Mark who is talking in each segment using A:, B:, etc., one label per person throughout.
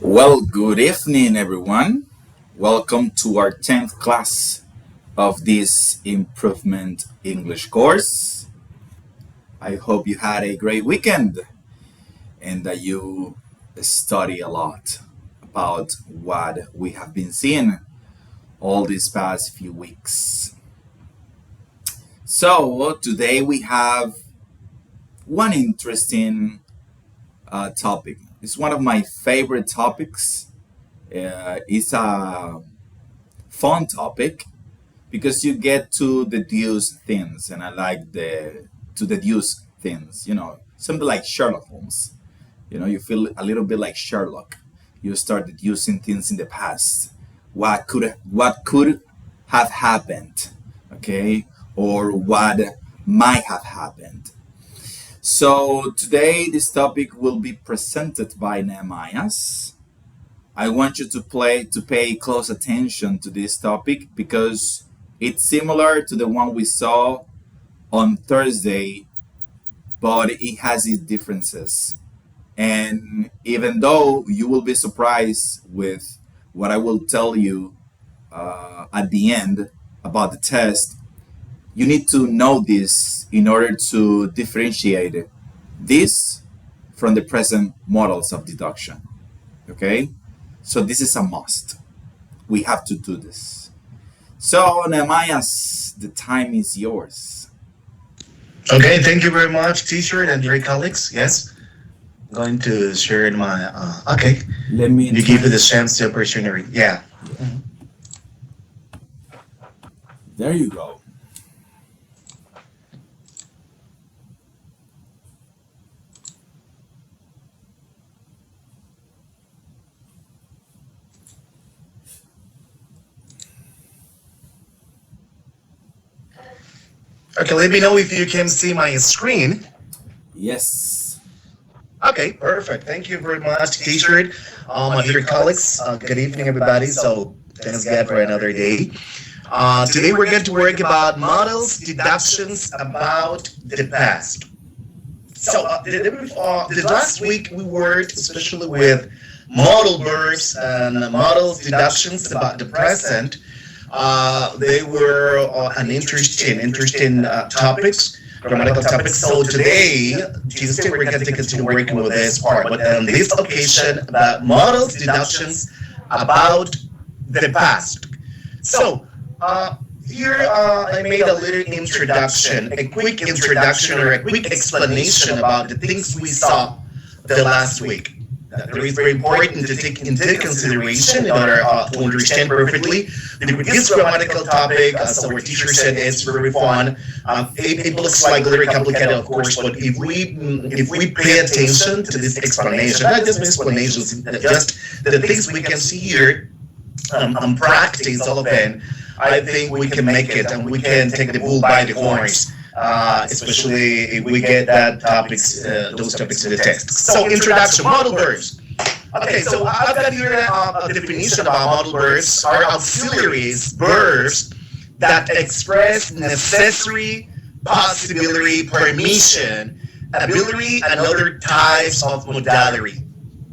A: Well, good evening, everyone. Welcome to our 10th class of this improvement English course. I hope you had a great weekend and that you study a lot about what we have been seeing all these past few weeks. So, today we have one interesting topic. It's one of my favorite topics. It's a fun topic because you get to deduce things, and I like the to deduce things. Something like Sherlock Holmes. You feel a little bit like Sherlock. You start deducing things in the past. What could have happened? Okay, or what might have happened. So today this topic will be presented by Nehemiahs. I want you to pay close attention to this topic because it's similar to the one we saw on Thursday, but it has its differences. And even though you will be surprised with what I will tell you at the end about the test, you need to know this in order to differentiate this from the present models of deduction. Okay? So this is a must. We have to do this. So, Nehemiahs, the time is yours.
B: Okay, thank you very much, teacher and dear colleagues. Yes, I'm going to share my. Okay,
A: Let me
B: you give
A: try.
B: me the chance to opportunity. Yeah.
A: Yeah, there you go.
B: Okay, let me know if you can see my screen.
A: Yes.
B: Okay, perfect. Thank you very much, teacher. My dear colleagues. Good evening, everybody. So thanks God for another day. Today we're going to work about models, deductions about the past. So the last week we worked especially with modal verbs and models deductions about the present. They were an interesting topics, grammatical topics. So today, Tuesday, we're going to continue working with this part. But on this occasion, about models deductions about the past. So here I made a little introduction, a quick introduction or a quick explanation about the things we saw the last week. That is very important to take into consideration in order to understand perfectly. This grammatical topic, as our teacher said, is very fun. It looks like very complicated, of course, but if we pay attention to this explanation, not just explanations, just the things we can see here and practice all of them, I think we can make it and we can take the bull by the horns. Especially if we get those topics in the text. So, introduction, model verbs. Okay, so I've got here a definition about model verbs are auxiliaries verbs that express necessary, possibility, permission, ability, and other types of modality.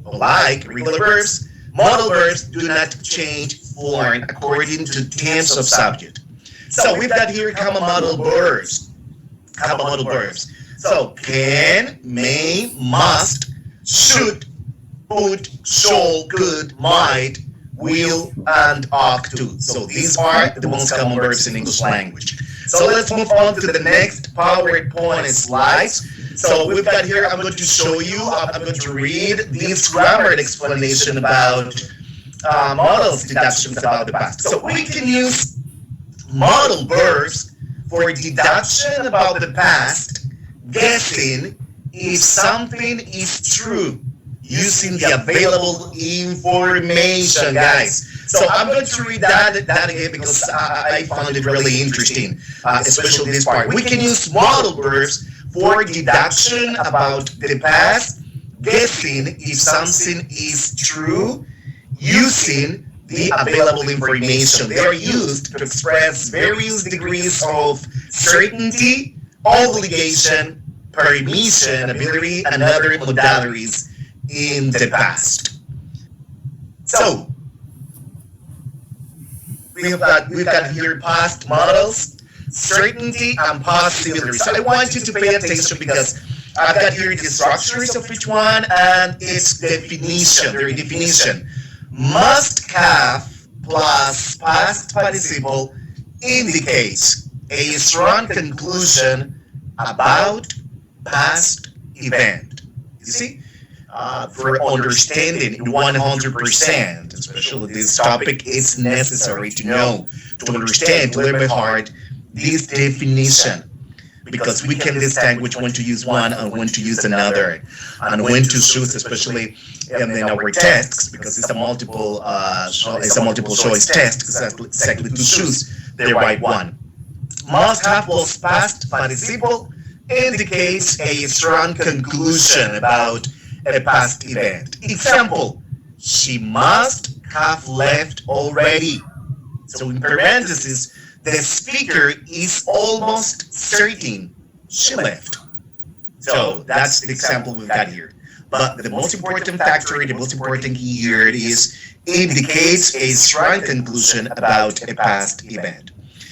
B: Like regular verbs, modal verbs do not change form according to tense of subject. So we've got here common modal verbs. Common modal verbs. So can, may, must, should, would, shall, could, might, will, and ought to. So these are the most common verbs in English language. So let's move on to the next PowerPoint slides. So we've got here, I'm going to show you, I'm going to read this grammar explanation about models deductions about the past. So we can use modal verbs for deduction about the past, guessing if something is true using the available information, guys. So I'm going to read that again because I found it really interesting, especially this part. We can use modal verbs for deduction about the past, guessing if something is true using the available information. They are used to express various degrees of certainty, obligation, permission, ability, and other modalities in the past. So we've got here past models, certainty and possibility. So I want you to pay attention because I've got here the structures of each one and its definition, their definition. Must have plus past participle indicates a strong conclusion about past event. You see? For understanding 100%, especially this topic, it's necessary to know, to understand, to learn by heart this definition because we can distinguish when to use one and when to use another, and when to choose, especially in our tests, because it's a multiple choice test, exactly to choose the right one. Must have plus past participle indicates a strong conclusion about a past event. Example, she must have left already. So in parentheses, the speaker is almost certain she left. So that's the example we've got here. But the most important factor, the most important key here is indicates a strong conclusion about a past event.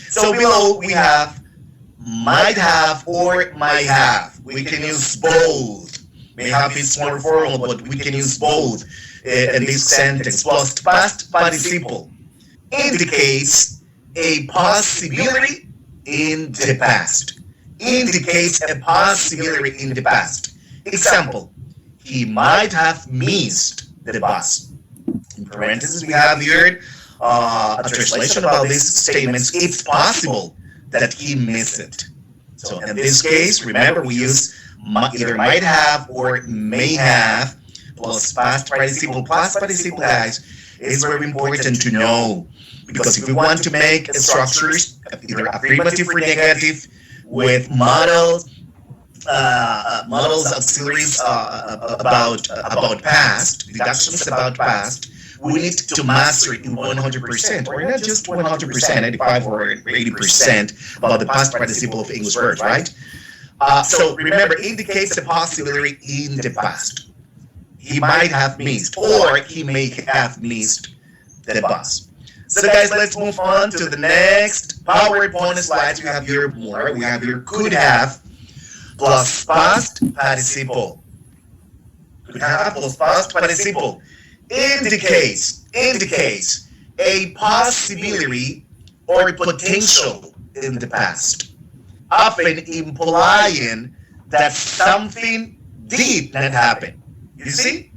B: So below we have might have or might have. We can use both. May have is more formal, but we can use both in this sentence. Plus past participle indicates a possibility in the past. Indicates a possibility in the past. Example, he might have missed the bus. In parentheses, we have here a translation about these statements. It's possible that he missed it. So in this case, remember we use either might have or may have plus past participle. Past participle, guys, is very important to know because if we want to make structures either affirmative or negative with models, auxiliaries about past, deductions about past, we need to master it in 100%, or not just 100%, 95 or 80% about the past participle of English words, right? So remember, indicates a possibility in the past. He might have missed, or he may have missed the bus. So guys, let's move on to the next PowerPoint slides. We have here more. We have here could have plus past participle. Could have plus past participle indicates a possibility or potential in the past, often implying that something did not happen. You see?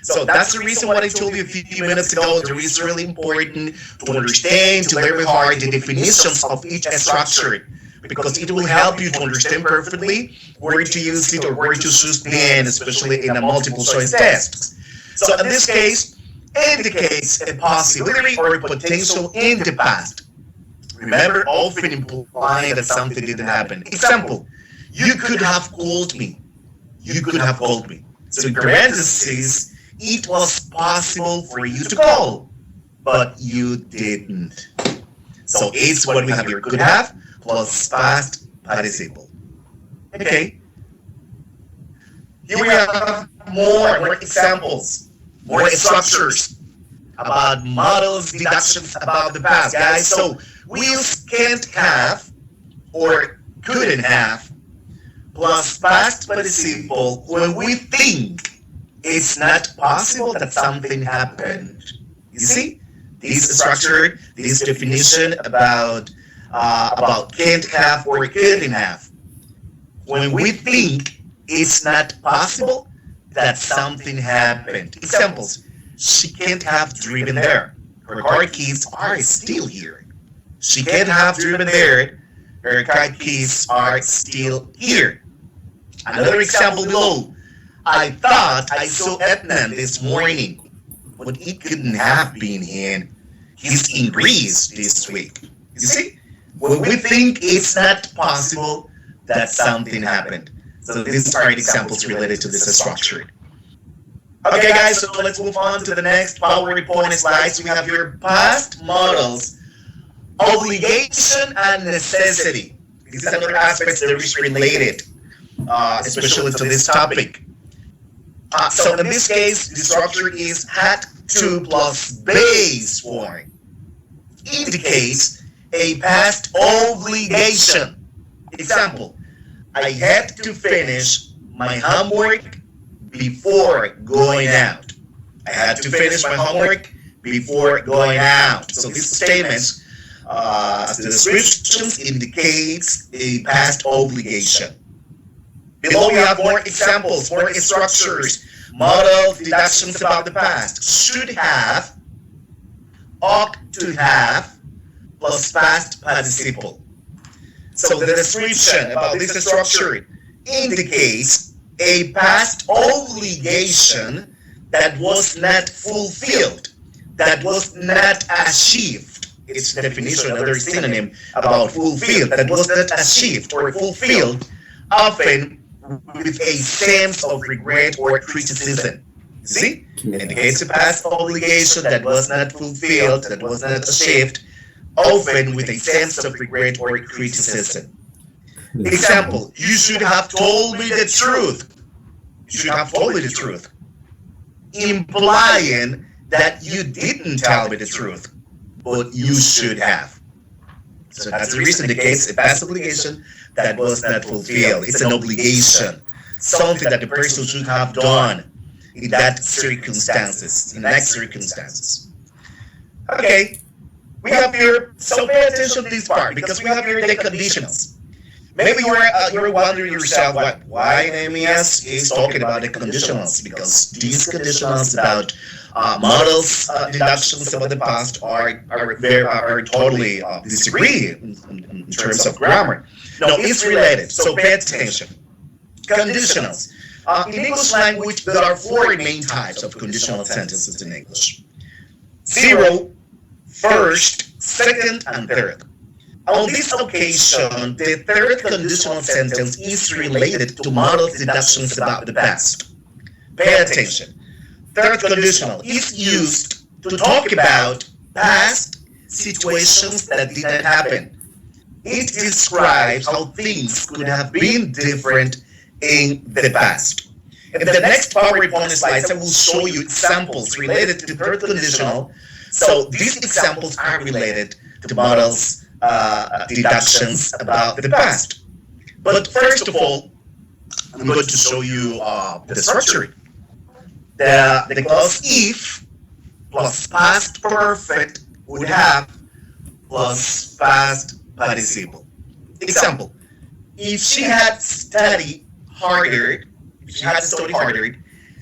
B: So that's the reason what I told you a few minutes ago. It is really important to understand, to learn by heart the definitions of each structure, because it will help you to understand perfectly where to use it or where to choose the end, especially in a multiple choice test. So in this case, indicates a possibility or a potential in the past. Remember, often implying that something didn't happen. Example, you could have called me. You could have called me. So in parentheses, it was possible for you to call, but you didn't. So it's what we have here, could have plus past participle. Okay. Here we have more examples, more structures about models, deductions about the past, guys. So we can't have or couldn't have plus past participle when we think it's not possible that something happened. You see, this structure, this definition about can't have or couldn't have. When we think it's not possible that something happened. Examples, she can't have driven there. Her car keys are still here. She can't have driven there. Her car keys are still here. Another example below. I thought I saw Ednan this morning, but it couldn't have been him. He's in Greece this week. You see? When we think it's not possible that something happened. So these are examples related to this structure. Okay guys, so let's move on to the next PowerPoint slides. We have your past models, obligation and necessity. This is another aspect that is related, especially to this topic. So in this case, the structure is had to plus base form indicates a past obligation. Example, I had to finish my homework before going out. I had to finish my homework before going out. So these statements, as the descriptions, indicates a past obligation. Below we have more examples, more structures, models, deductions about the past. Should have, ought to have, plus past participle. So the description about this structure indicates a past obligation that was not fulfilled, that was not achieved. It's the definition, another synonym about fulfilled, that was not achieved or fulfilled, often with a sense of regret or criticism. See? It indicates a past obligation that was not fulfilled, that was not achieved, often with a sense of regret or criticism. Example, you should have told me the truth. You should have told me the truth. Implying that you didn't tell me the truth, but you should have. So that's the reason the case, a past obligation that was not fulfilled. It's an obligation, something that the person should have done in that circumstances, in next circumstances. Okay, we have here, so pay attention to this part, because we have here the conditionals. Maybe you're wondering yourself why MES is talking about the conditionals, because these conditionals about models, deductions about the past are totally disagree in terms of grammar. No, it's related, so pay attention. Conditionals. In English language, there are four main types of conditional sentences in English. Zero, first, second, and third. On this occasion, the third conditional sentence is related to model deductions about the past. Pay attention. Third conditional is used to talk about past situations that didn't happen. It describes how things could have been different in the past. In the next PowerPoint slides, I will show you examples related to third conditional. So these examples are related to models, deductions about the past. But first of all, I'm going to show you the structure. The clause if plus past perfect would have plus past participle. Example, if she had studied harder,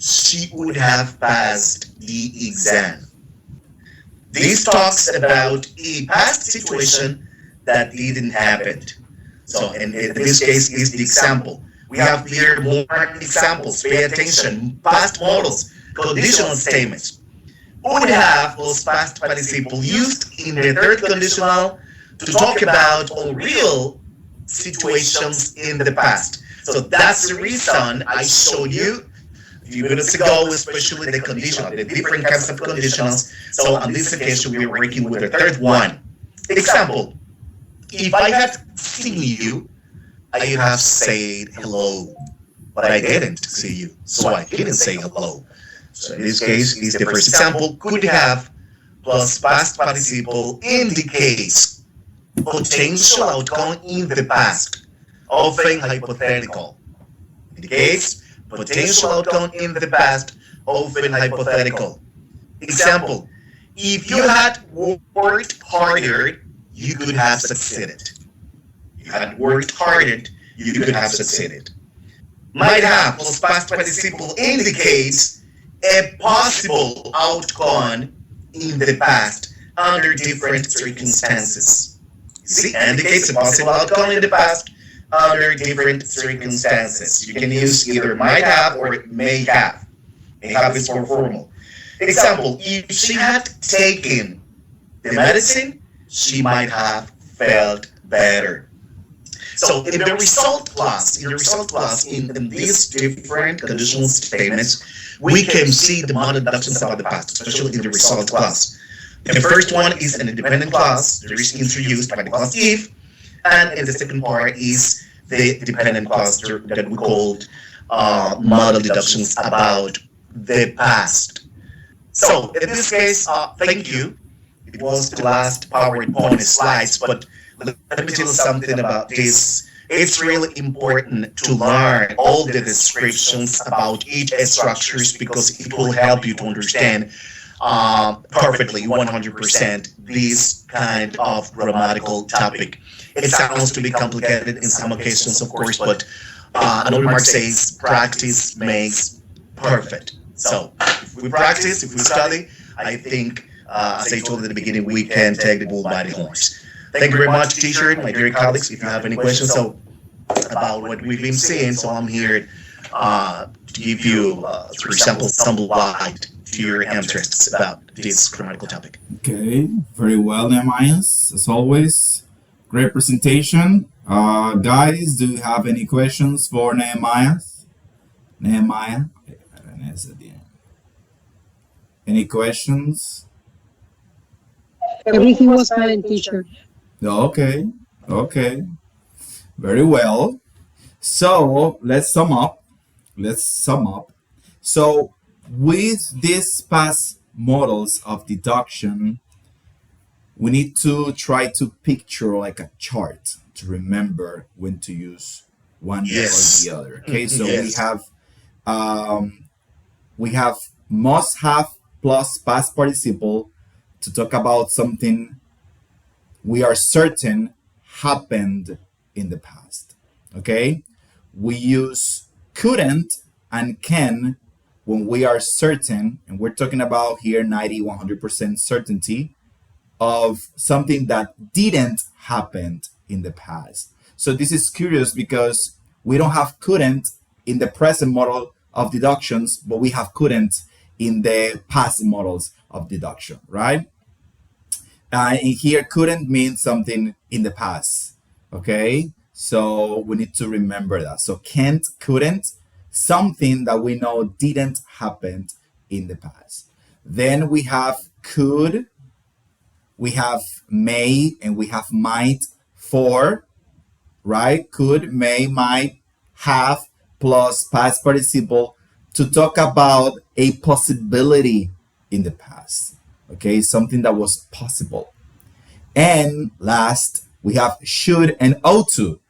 B: she would have passed the exam. This talks about a past situation that didn't happen. So in this case is the example. We have here more examples. Pay attention. Past models, conditional statements. Would have plus past participle used in the third conditional to talk about real situations in the past. So that's the reason I showed you a few minutes ago, especially the conditional, the different kinds of conditionals. So on this occasion, we are working with the third one. Example, if I had seen you, I would have said hello, but I didn't see you, so I didn't say hello. So in this case, is the first example, could have plus past participle indicates potential outcome in the past, often hypothetical. Indicates potential outcome in the past, often hypothetical. Example, if you had worked harder, you could have succeeded. You had worked harder, you could have succeeded. Might have plus past participle indicates a possible outcome in the past under different circumstances. See, indicates a possible outcome in the past under different circumstances. You can use either might have or may have. May have is more formal. Example, if she had taken the medicine, she might have felt better. So in the result clause, in these different conditional statements, we can see the model deductions about the past, especially in the result clause. The first one is an independent clause that is introduced by the clause if, and in the second part is the dependent clause that we called model deductions about the past. So in this case, thank you. It was the last PowerPoint slides, but let me tell you something about this. It's really important to learn all the descriptions about each structures because it will help you to understand perfectly 100% this kind of grammatical topic. It sounds to be complicated in some occasions, of course, but another remark says practice makes perfect. So if we practice, if we study, I think, as I told at the beginning, we can take the bull by the horns. Thank you very much, teacher, my dear colleagues. If you have any questions about what we've been seeing, so I'm here to give you, for example, some light to your interests about this grammatical topic.
A: Okay, very well, Nehemiah. As always, great presentation. Guys, do you have any questions for Nehemiah? Nehemiah? Any questions?
C: Everything was fine, teacher.
A: Okay, okay, very well. So let's sum up. Let's sum up. So with these past models of deduction, we need to try to picture like a chart to remember when to use one or the other. Okay, so we have must have plus past participle to talk about something we are certain happened in the past. Okay, we use couldn't and can when we are certain, and we're talking about here 90, 100% certainty of something that didn't happen in the past. So this is curious because we don't have couldn't in the present model of deductions, but we have couldn't in the past models of deduction, right? And here couldn't mean something in the past, okay? So we need to remember that. So can't, couldn't, something that we know didn't happen in the past. Then we have could, we have may, and we have might for, right? Could, may, might, have, plus past participle to talk about a possibility in the past. Okay, something that was possible. And last, we have should and ought to.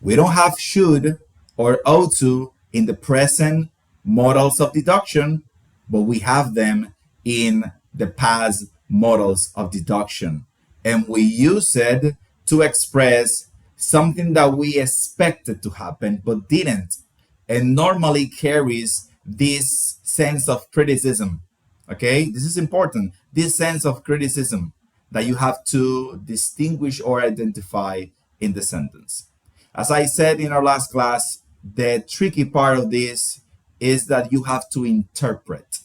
A: We don't have should or ought to in the present models of deduction, but we have them in the past models of deduction. And we use it to express something that we expected to happen but didn't, and normally carries this sense of criticism. Okay, this is important. This sense of criticism that you have to distinguish or identify in the sentence. As I said in our last class, the tricky part of this is that you have to interpret.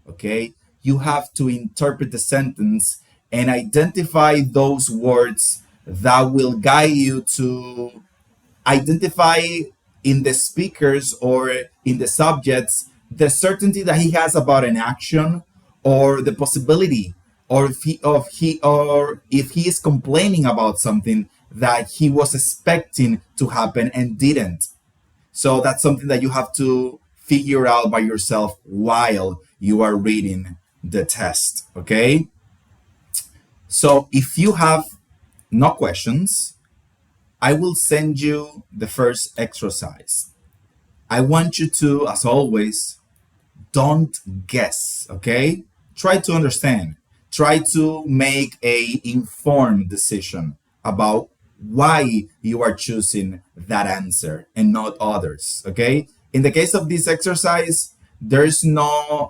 A: Okay, you have to interpret the sentence and identify those words that will guide you to identify in the speakers or in the subjects the certainty that he has about an action or the possibility, or if he is complaining about something that he was expecting to happen and didn't. So that's something that you have to figure out by yourself while you are reading the test. Okay, so if you have no questions, I will send you the first exercise. I want you to, as always, don't guess, okay? Try to understand. Try to make a informed decision about why you are choosing that answer and not others, okay? In the case of this exercise, there's no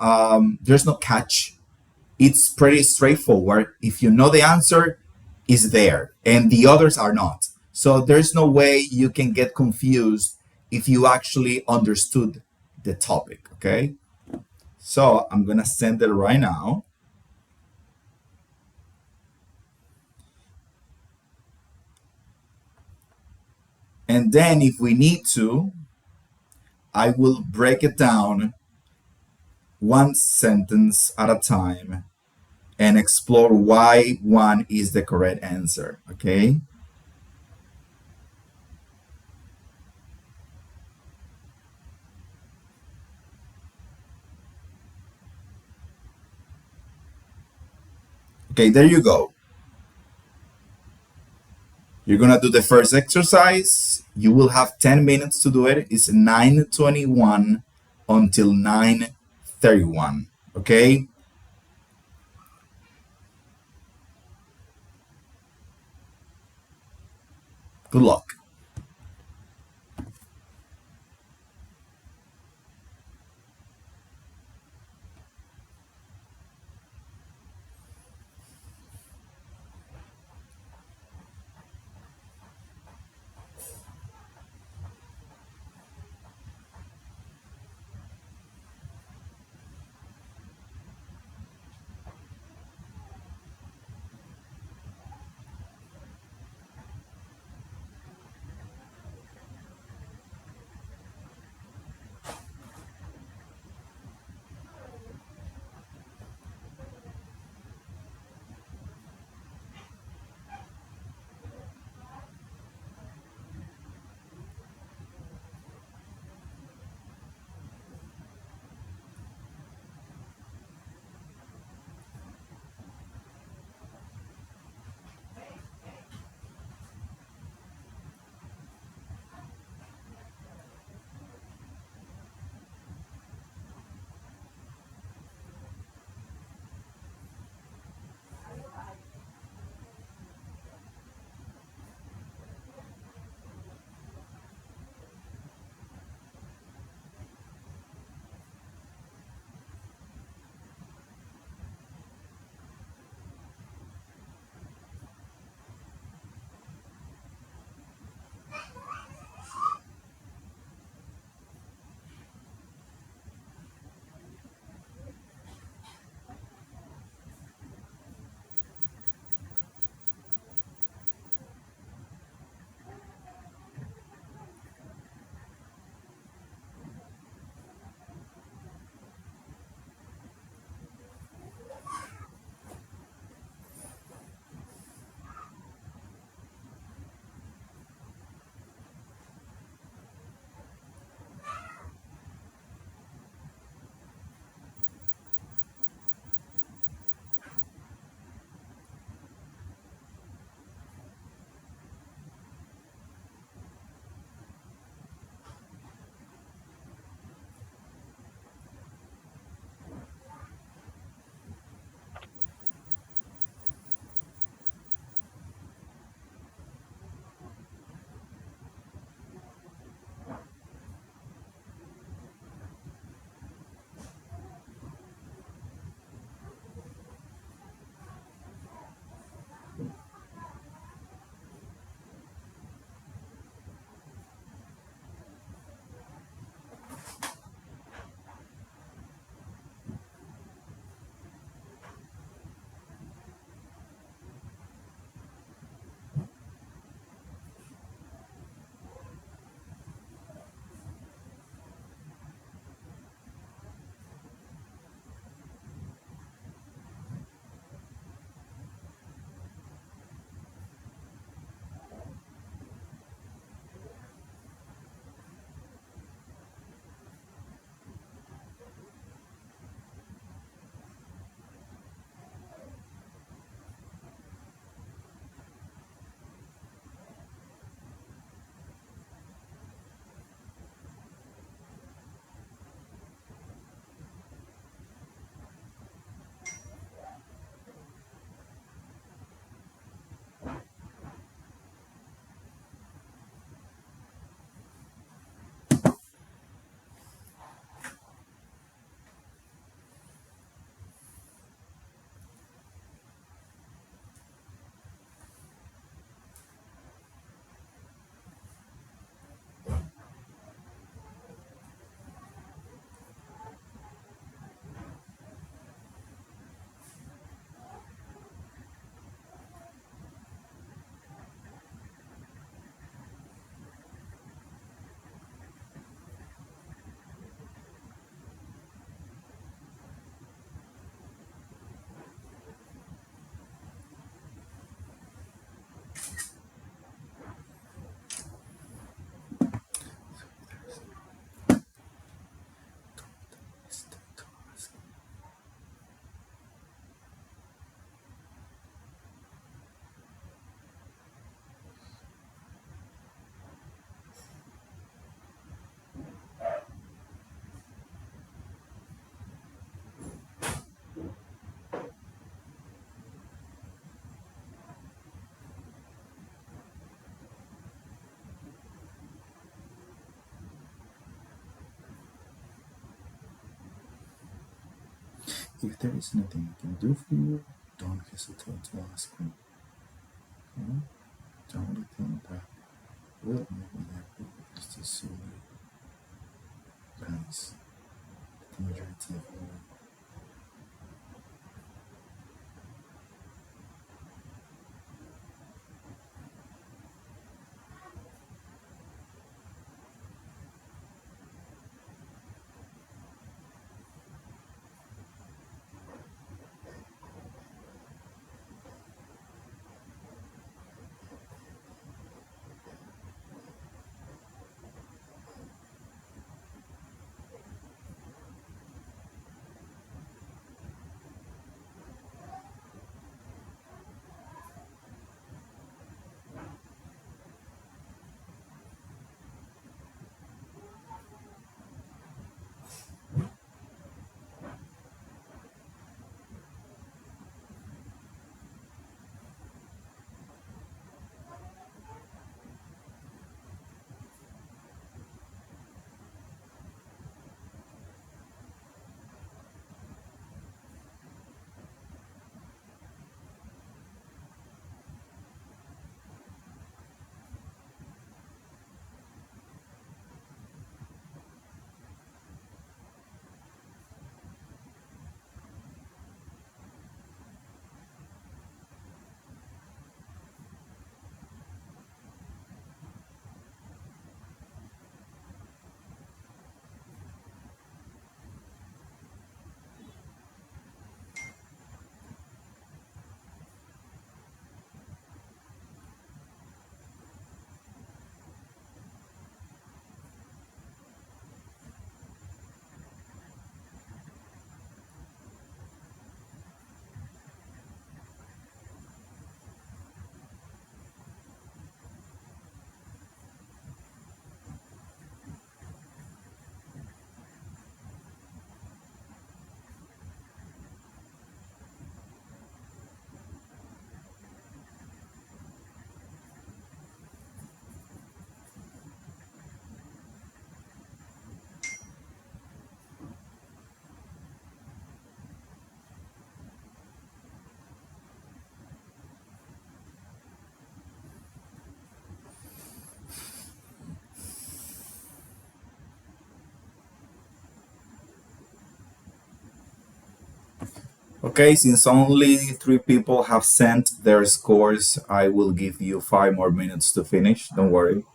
A: catch. It's pretty straightforward. If you know the answer, is there, and the others are not. So there's no way you can get confused if you actually understood the topic, okay? So I'm gonna send it right now. And then if we need to, I will break it down one sentence at a time and explore why one is the correct answer, okay? Okay, there you go. You're gonna do the first exercise. You will have 10 minutes to do it. It's 9:21 until 9:31. Okay? Good luck. If there is anything I can do for you, don't hesitate to ask me. Okay? The only thing that will make me happy is to see you dance the majority of the way. Okay, since only three people have sent their scores, I will give you 5 more minutes to finish. Don't worry.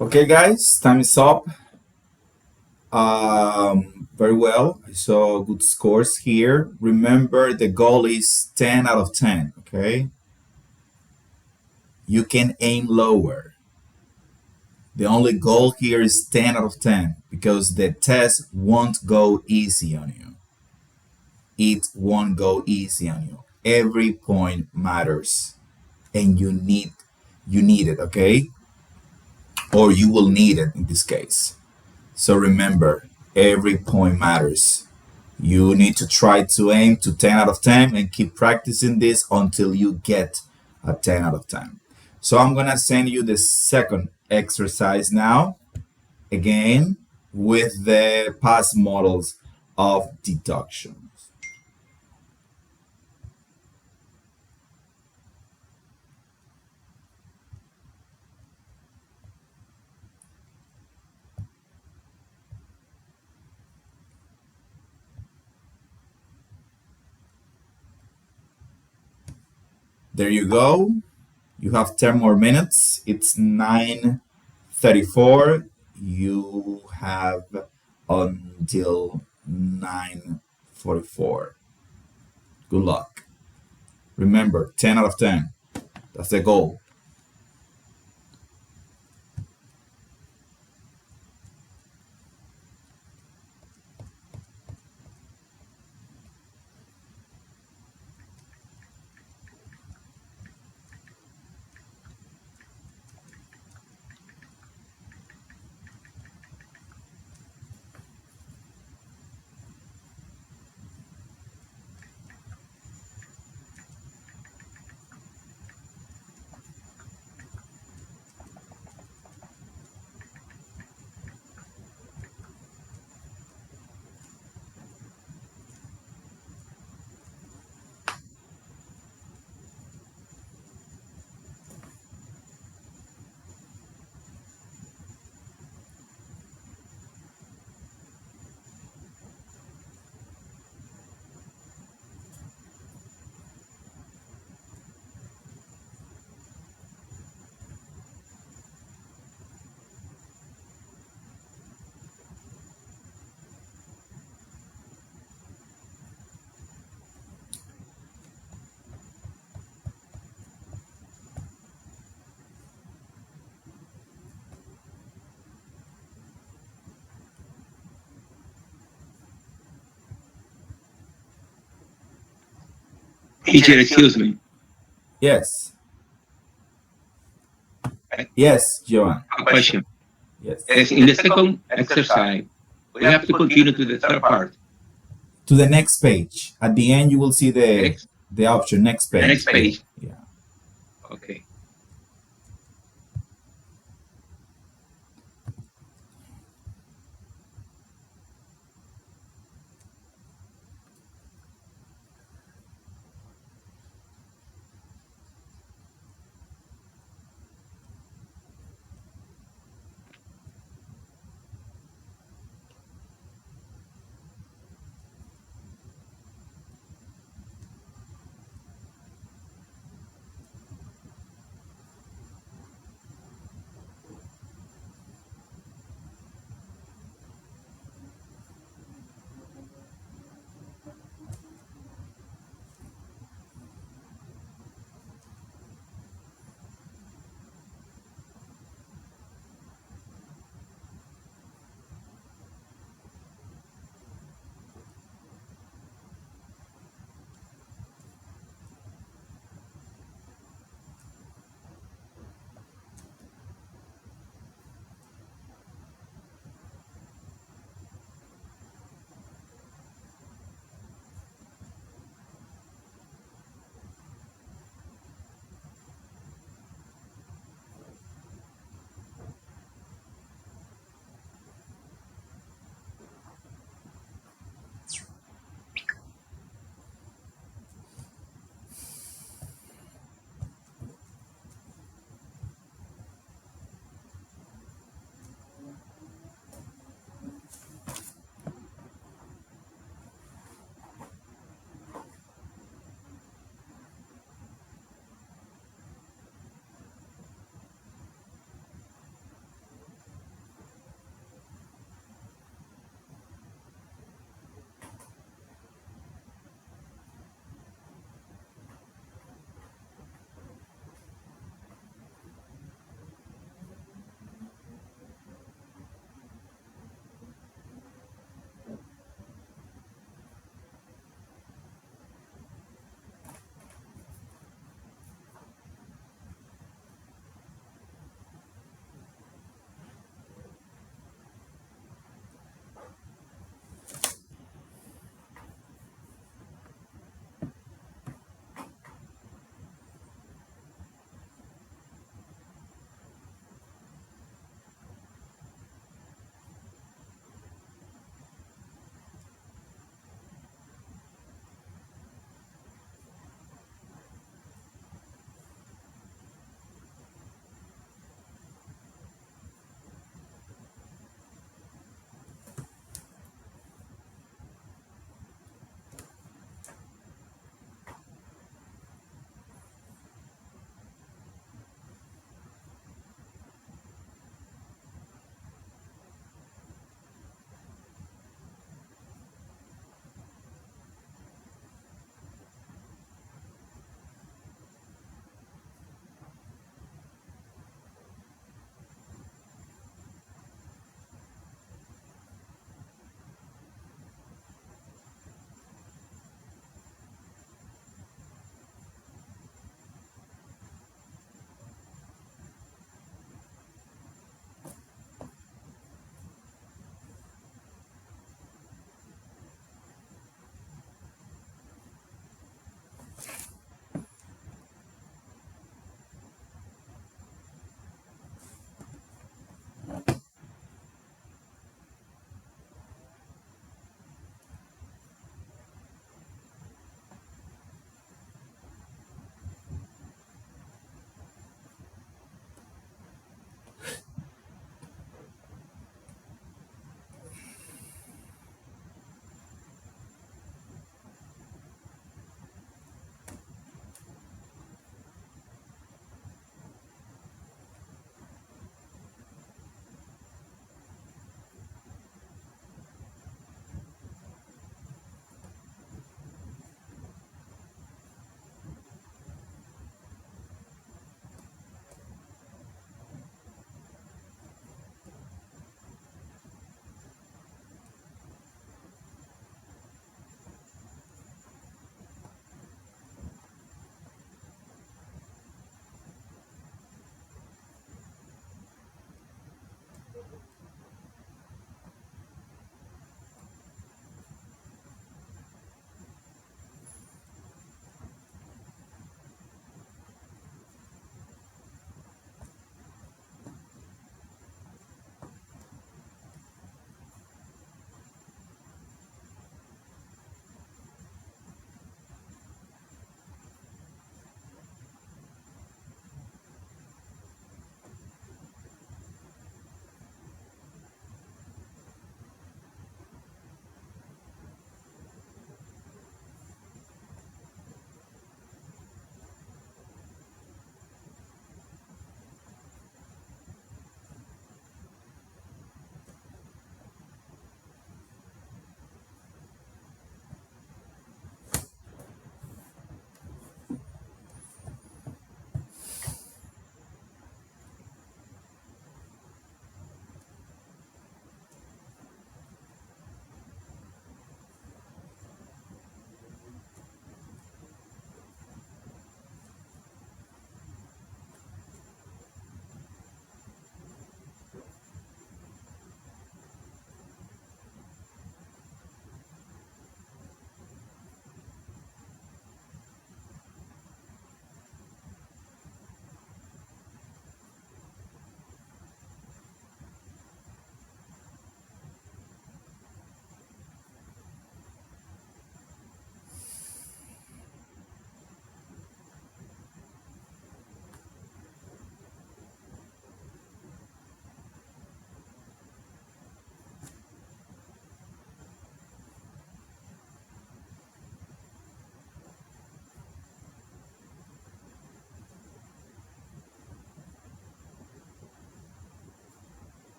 A: Okay, guys, time is up. Very well. I saw good scores here. Remember, the goal is 10 out of 10. Okay, you can aim lower. The only goal here is 10 out of 10 because the test won't go easy on you. It won't go easy on you. Every point matters, and you need it. Okay, or you will need it in this case. So remember, every point matters. You need to try to aim to 10 out of 10 and keep practicing this until you get a 10 out of 10. So I'm going to send you the second exercise now, again, with the past models of deduction. There you go. You have 10 more minutes. It's 9:34. You have until 9:44. Good luck. Remember, 10 out of 10. That's the goal.
C: Teacher, excuse me.
A: Yes.
C: I
A: Yes, Joan.
C: have a question.
A: Yes.
C: As in the second exercise, we have to continue to the third part.
A: To the next page. At the end, you will see
C: Next,
A: the option next
C: the
A: page.
C: next page.
A: Yeah.
C: Okay.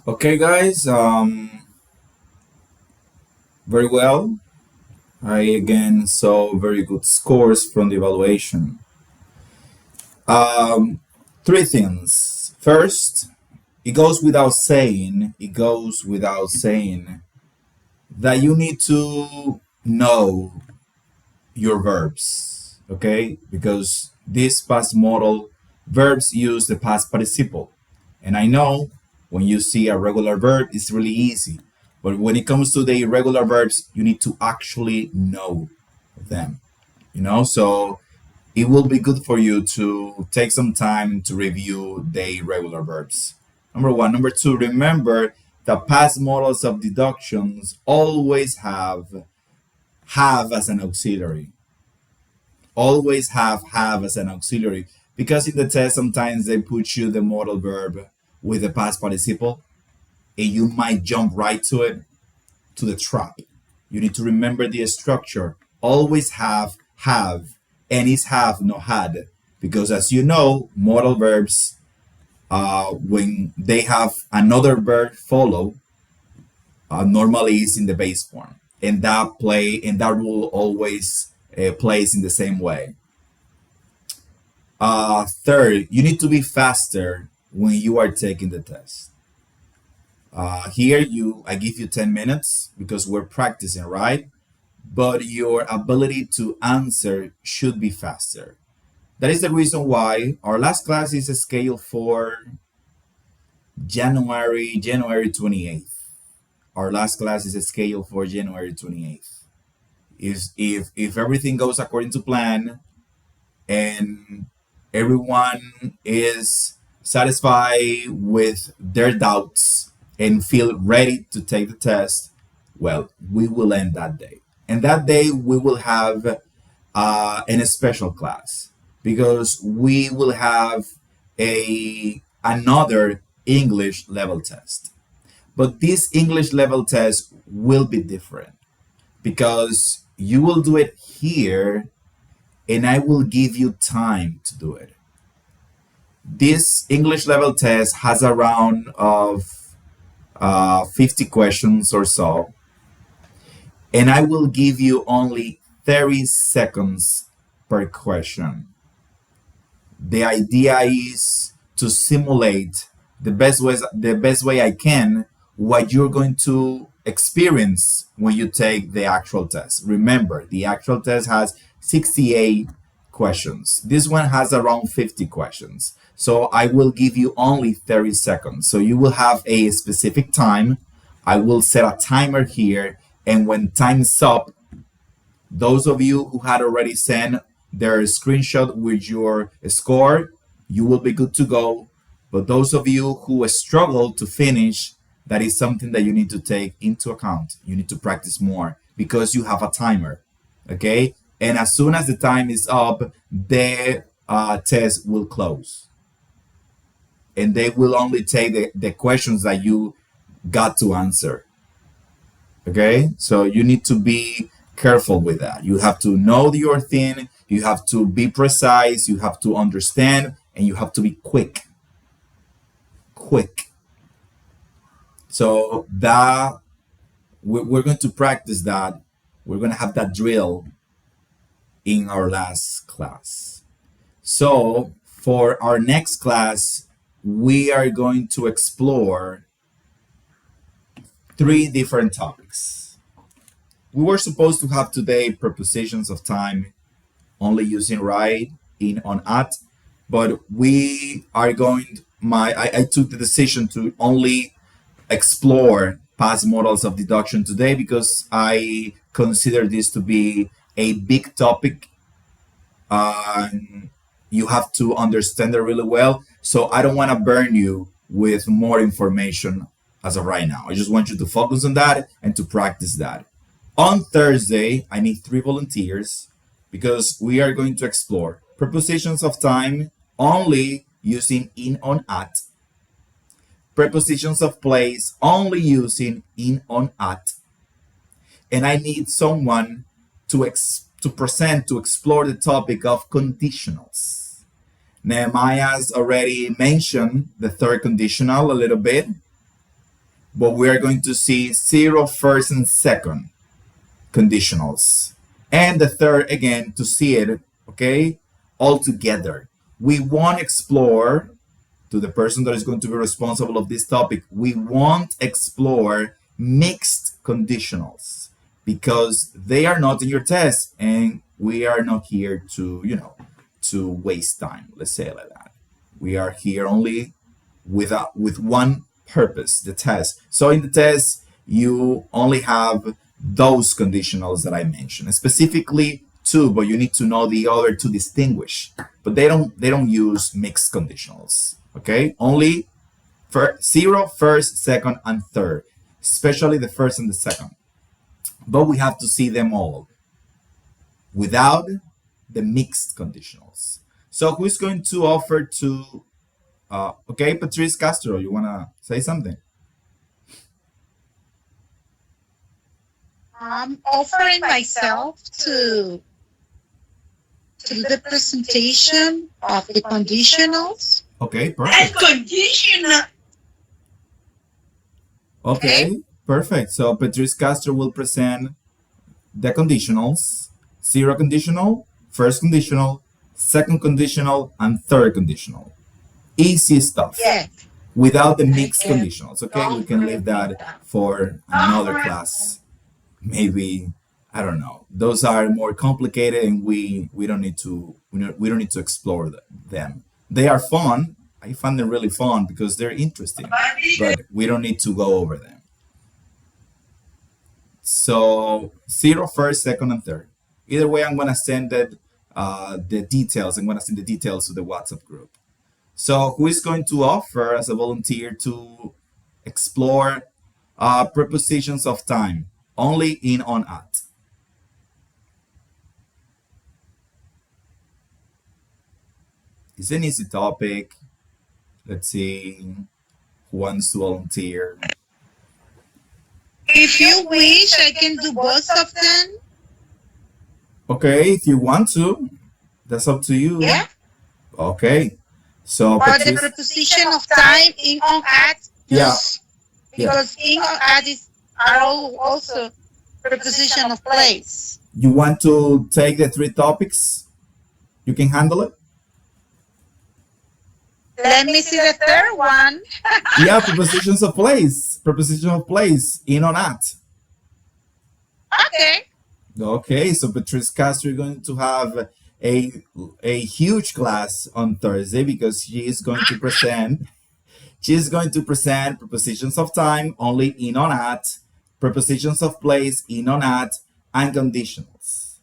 A: Okay, guys. Very well. I again saw very good scores from the evaluation. Um, Three things. First, it goes without saying that you need to know your verbs, okay? Because this past model verbs use the past participle. And I know when you see a regular verb, it's really easy. But when it comes to the irregular verbs, you need to actually know them, So it will be good for you to take some time to review the irregular verbs. Number one. Number two, remember that past models of deductions always have as an auxiliary. Always have as an auxiliary. Because in the test, sometimes they put you the modal verb with the past participle, and you might jump right to it, to the trap. You need to remember the structure. Always have, and is have, not had. Because as you know, modal verbs, when they have another verb follow, normally is in the base form, and that rule always plays in the same way. Third, you need to be faster when you are taking the test. Here, I give you 10 minutes because we're practicing, right? But your ability to answer should be faster. That is the reason why our last class is scheduled for January 28th. Our last class is scheduled for January 28th. If everything goes according to plan and everyone is satisfied with their doubts and feel ready to take the test, well, we will end that day. And that day we will have a special class because we will have another English level test. But this English level test will be different because you will do it here and I will give you time to do it. This English level test has a round of 50 questions or so, and I will give you only 30 seconds per question. The idea is to simulate the best way I can what you're going to experience when you take the actual test. Remember, the actual test has 68 questions. This one has around 50 questions. So I will give you only 30 seconds. So you will have a specific time. I will set a timer here. And when time's up, those of you who had already sent their screenshot with your score, you will be good to go. But those of you who struggle to finish, that is something that you need to take into account. You need to practice more because you have a timer. Okay? And as soon as the time is up, the test will close. And they will only take the questions that you got to answer. Okay? So you need to be careful with that. You have to know your thing, you have to be precise, you have to understand, and you have to be quick. Quick. So that we're going to practice that. We're going to have that drill in our last class. So for our next class, we are going to explore 3 different topics. We were supposed to have today prepositions of time only using right, in, on, at, but we are going, I took the decision to only explore past models of deduction today because I consider this to be a big topic. You have to understand it really well. So I don't want to burn you with more information as of right now. I just want you to focus on that and to practice that. On Thursday, I need 3 volunteers because we are going to explore prepositions of time only using in, on, at. Prepositions of place only using in, on, at. And I need someone to present, to explore the topic of conditionals. Nehemiah's already mentioned the third conditional a little bit. but we are going to see zero, first, and second conditionals. And the third, again, to see it, okay, all together. We won't explore, to the person that is going to be responsible of this topic, we won't explore mixed conditionals because they are not in your test and we are not here to, to waste time. Let's say it like that. We are here only with one purpose, the test. So in the test, you only have those conditionals that I mentioned, specifically two, but you need to know the other to distinguish. But they don't use mixed conditionals. Okay, only for zero, first, second, and third, especially the first and the second. But we have to see them all without the mixed conditionals. So who's going to offer to okay, Patrice Castro, you wanna say something?
D: I'm offering myself to do the presentation of the conditionals.
A: Okay, perfect.
D: Conditional.
A: Okay, perfect. So Patrice Castro will present the conditionals: zero conditional, first conditional, second conditional, and third conditional. Easy stuff.
D: Yes.
A: Without the mixed
D: Okay.
A: conditionals. Okay, we can leave that for another class. Maybe, I don't know. Those are more complicated, and we don't need to we don't need to explore them. They are fun. I find them really fun because they're interesting, but we don't need to go over them. So zero, first, second, and third. Either way, I'm gonna send it, the details. I'm gonna send the details to the WhatsApp group. So who is going to offer as a volunteer to explore prepositions of time only in on at? It's an easy topic. Let's see who wants to volunteer.
D: If you wish, I can do both of them.
A: Okay, if you want to, that's up to you.
D: Yeah.
A: Okay. So
D: Or the
A: Patrice,
D: preposition of time in on at.
A: Yeah.
D: Because in on at are also preposition of place.
A: you want to take the three topics? You can handle it?
D: Let me see the third one.
A: Yeah, prepositions of place. Preposition of place, in on at.
D: Okay.
A: Okay, so Patrice Castro is going to have a huge class on Thursday because she's going to present prepositions of time only in on at, prepositions of place in on at, and conditionals.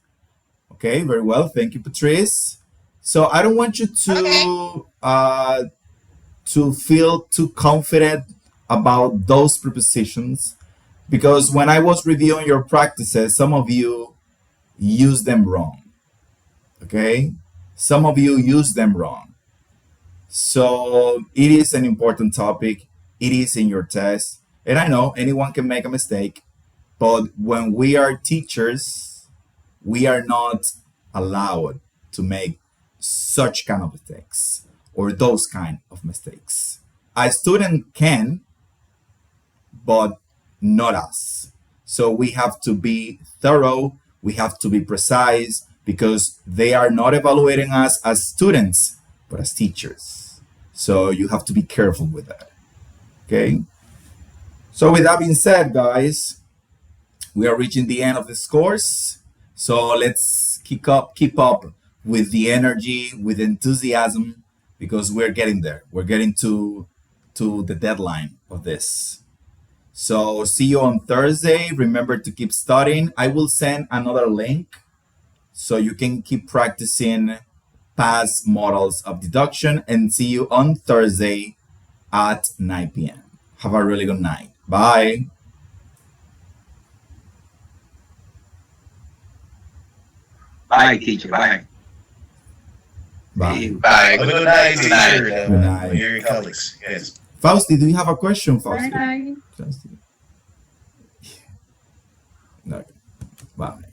A: Okay, very well. Thank you, Patrice. So I don't want you to feel too confident about those prepositions because when I was reviewing your practices, some of you use them wrong. Okay, some of you use them wrong. So it is an important topic. It is in your test, and I know anyone can make a mistake, but when we are teachers, we are not allowed to make such kind of mistakes or those kind of mistakes. A student can, but not us. So we have to be thorough, we have to be precise because they are not evaluating us as students, but as teachers. So you have to be careful with that. Okay? So with that being said, guys, we are reaching the end of this course. So let's keep up with the energy, with enthusiasm, because we're getting there. We're getting to the deadline of this. So see you on Thursday. Remember to keep studying. I will send another link so you can keep practicing past models of deduction, and see you on Thursday at 9 p.m. Have a really good night. Bye.
C: Bye, teacher. Bye.
A: Bye.
B: Bye. Have a good night,
C: Good night.
B: teacher.
A: Good night.
B: Your colleagues. Yes.
A: Fausti, do you have a question, Fausti?
D: Bye.
A: Fausti. No. Bye.